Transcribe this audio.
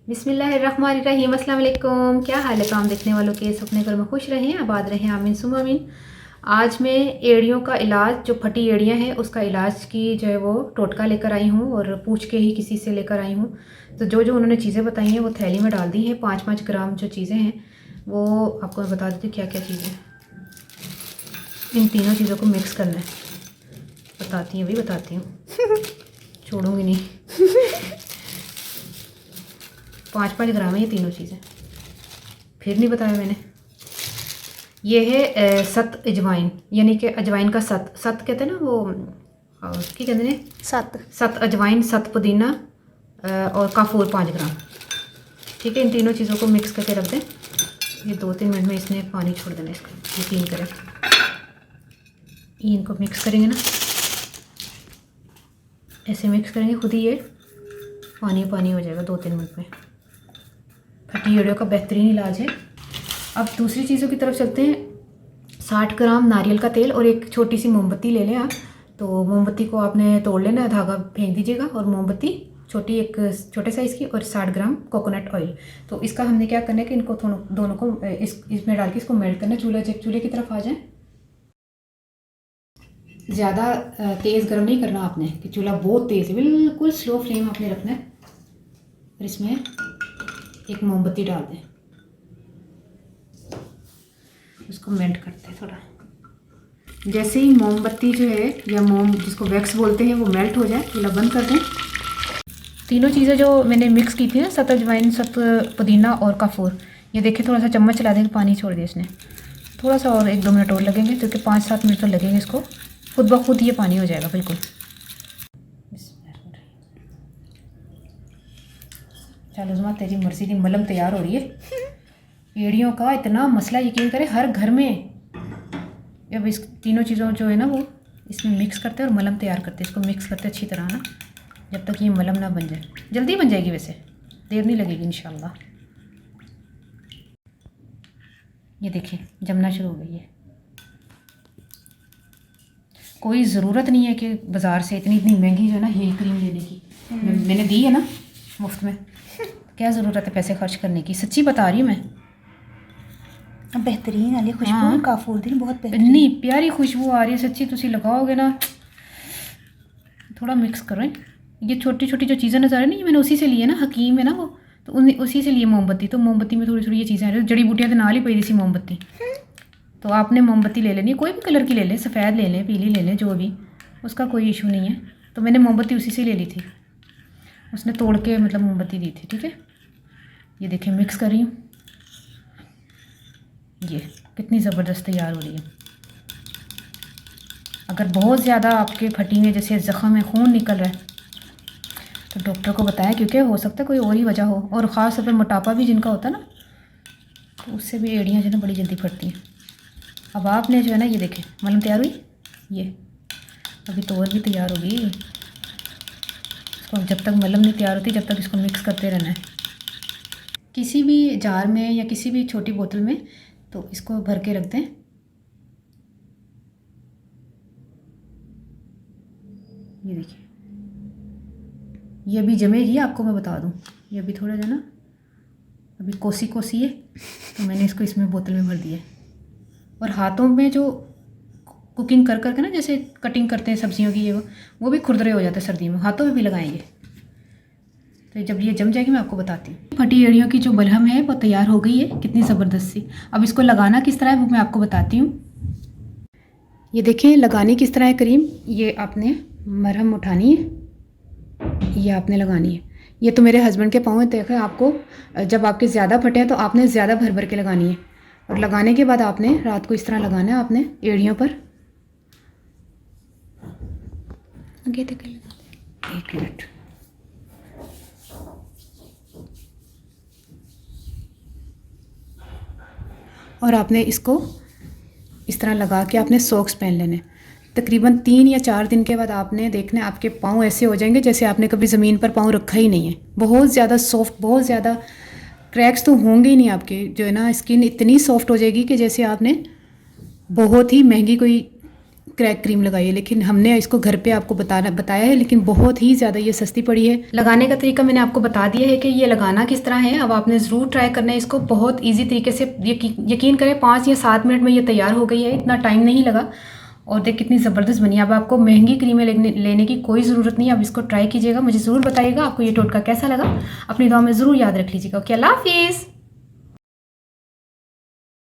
बिस्मिल्लाहिर्रहमानिर्रहीम, अस्सलाम वालेकुम। क्या हाल है काम देखने वालों के? अपने घर में खुश रहें, आबाद रहें, आमीन सुम आमीन। आज मैं एड़ियों का इलाज, जो फटी एड़ियाँ हैं उसका इलाज की जो है वो टोटका लेकर आई हूँ और पूछ के ही किसी से लेकर आई हूँ। तो जो जो उन्होंने चीज़ें बताई हैं वो थैली में डाल दी हैं। 5-5 ग्राम जो चीज़ें हैं वो आपको मैं बता देती हूँ क्या क्या चीज़ें। इन तीनों चीज़ों को मिक्स करना है। बताती हूँ, भी बताती हूँ, छोड़ूंगी नहीं। 5-5 ग्राम है ये तीनों चीज़ें। फिर नहीं बताया मैंने। ये है सत अजवाइन, यानी कि अजवाइन का सत सत कहते हैं ना वो, की कहते हैं सत अजवाइन, सत पुदीना और काफूर 5 ग्राम। ठीक है, इन तीनों चीज़ों को मिक्स करके रख दें। ये 2-3 मिनट में इसने पानी छोड़ देना इसका, यकीन करें। इनको मिक्स करेंगे ना, ऐसे मिक्स करेंगे खुद ही ये पानी पानी हो जाएगा 2-3 मिनट में। फटी एड़ियों का बेहतरीन इलाज है। अब दूसरी चीज़ों की तरफ चलते हैं। 60 ग्राम नारियल का तेल और एक छोटी सी मोमबत्ती ले लें आप। तो मोमबत्ती को आपने तोड़ लेना है, धागा फेंक दीजिएगा, और मोमबत्ती छोटी, एक छोटे साइज़ की, और 60 ग्राम कोकोनट ऑयल। तो इसका हमने क्या करना है कि इनको दोनों को इसमें डाल के इसको मेल्ट करना। चूल्हे की तरफ आ जाए। ज़्यादा तेज़ गर्म नहीं करना आपने कि चूल्हा बहुत तेज़ है, बिल्कुल स्लो फ्लेम आपने रखना है। और इसमें एक मोमबत्ती डाल दें, उसको मेल्ट करते हैं थोड़ा। जैसे ही मोमबत्ती जो है, या मोम जिसको वैक्स बोलते हैं, वो मेल्ट हो जाए, चूल्हा बंद कर दें। तीनों चीज़ें जो मैंने मिक्स की थी ना, सत अजवाइन, सत पुदीना और काफूर, ये देखिए थोड़ा सा चम्मच चला देंगे, पानी छोड़ दिया इसने। थोड़ा सा और 1-2 मिनट और लगेंगे, क्योंकि 5-7 मिनट तो लगेंगे इसको। खुद ब खुद ये पानी हो जाएगा बिल्कुल। चलो जुमा, तेरी मर्जी की मलम तैयार हो रही है। एड़ियों का इतना मसला, यकीन करें हर घर में। अब इस तीनों चीज़ों जो है ना वो इसमें मिक्स करते हैं और मलम तैयार करते हैं। इसको मिक्स करते हैं अच्छी तरह ना, जब तक ये मलम ना बन जाए। जल्दी बन जाएगी, वैसे देर नहीं लगेगी इंशाल्लाह। ये देखिए जमना शुरू हो गई है। कोई ज़रूरत नहीं है कि बाज़ार से इतनी इतनी महंगी जो है ना हेयर क्रीम लेने की। मैंने दी है ना मुफ्त में, क्या ज़रूरत है पैसे खर्च करने की? सच्ची बता रही हूँ मैं। बेहतरीन वाली खुशबू। हाँ, काफूर दिन बहुत बेहतरीन, इतनी प्यारी खुशबू आ रही है सच्ची। तुसी लगाओगे ना, थोड़ा मिक्स करें। ये छोटी छोटी जो चीज़ें नज़र आ रही है ना, ये मैंने उसी से ली है ना, हकीम है ना वो, तो उसी से लिए मोमबत्ती। तो मोमबत्ती में थोड़ी थोड़ी ये चीज़ें आ रही है, जड़ी बूटियाँ के नाल ही पई थी मोमबत्ती। तो आपने मोमबत्ती ले लेनी, कोई भी कलर की ले लें, सफ़ेद ले लें, पीली ले लें, जो भी, उसका कोई इशू नहीं है। तो मैंने मोमबत्ती उसी से ले ली थी, उसने तोड़ के मतलब मोमबत्ती दी थी। ठीक है, ये देखिए मिक्स कर रही हूँ। ये कितनी ज़बरदस्त तैयार हो रही है। अगर बहुत ज़्यादा आपके फटी में जैसे ज़ख़म में खून निकल रहा है तो डॉक्टर को बताएं, क्योंकि हो सकता है कोई और ही वजह हो। और ख़ास तौर पर मोटापा भी जिनका होता है ना, तो उससे भी एड़ियाँ जो है ना बड़ी जल्दी फटती हैं। अब आपने जो है ना, ये देखें मलम तैयार हुई, ये अभी तो और भी तैयार होगी। इसको जब तक मलम नहीं तैयार होती, जब तक इसको मिक्स करते रहना है। किसी भी जार में या किसी भी छोटी बोतल में तो इसको भर के रख दें। ये देखिए, ये अभी जमेगी, आपको मैं बता दूं। ये अभी थोड़ा जो है ना, अभी कोसी कोसी है, तो मैंने इसको इसमें बोतल में भर दिया है। और हाथों में जो कुकिंग कर करके ना, जैसे कटिंग करते हैं सब्जियों की, ये वो भी खुरदरे हो जाते हैं सर्दियों में, हाथों में भी लगाएंगे। तो जब ये जम जाएगी मैं आपको बताती हूँ। फटी एड़ियों की जो बलहम है वो तैयार हो गई है, कितनी ज़बरदस्त सी। अब इसको लगाना किस तरह है वो मैं आपको बताती हूँ। ये देखें लगानी किस तरह है क्रीम। ये आपने मरहम उठानी है, ये आपने लगानी है। ये तो मेरे हस्बैंड के पाँव में देखें आपको, जब आपके ज़्यादा फटे हैं तो आपने ज़्यादा भर भर के लगानी है। और लगाने के बाद आपने रात को इस तरह लगाना है आपने एड़ियों पर। आगे तक लगा दे। 1 मिनट। और आपने इसको इस तरह लगा के आपने सॉक्स पहन लेने। तकरीबन 3 या 4 दिन के बाद आपने देखना है आपके पाँव ऐसे हो जाएंगे जैसे आपने कभी ज़मीन पर पाँव रखा ही नहीं है। बहुत ज़्यादा सॉफ्ट, बहुत ज़्यादा क्रैक्स तो होंगे ही नहीं आपके, जो है ना स्किन इतनी सॉफ्ट हो जाएगी कि जैसे आपने बहुत ही महंगी कोई क्रैक क्रीम लगाई है, लेकिन हमने इसको घर पे आपको बताया है, लेकिन बहुत ही ज़्यादा ये सस्ती पड़ी है। लगाने का तरीका मैंने आपको बता दिया है कि ये लगाना किस तरह है। अब आपने ज़रूर ट्राई करना है इसको, बहुत ईजी तरीके से। यकीन करें 5 या 7 मिनट में ये तैयार हो गई है, इतना टाइम नहीं लगा। और देख कितनी ज़बरदस्त बनी है। अब आपको महंगी क्रीमें लेने की कोई ज़रूरत नहीं है। अब इसको ट्राई कीजिएगा, मुझे ज़रूर बताइएगा आपको ये टोटका कैसा लगा। अपनी दुआ में ज़रूर याद रख लीजिएगा। ओके, अल्लाह हाफिज़।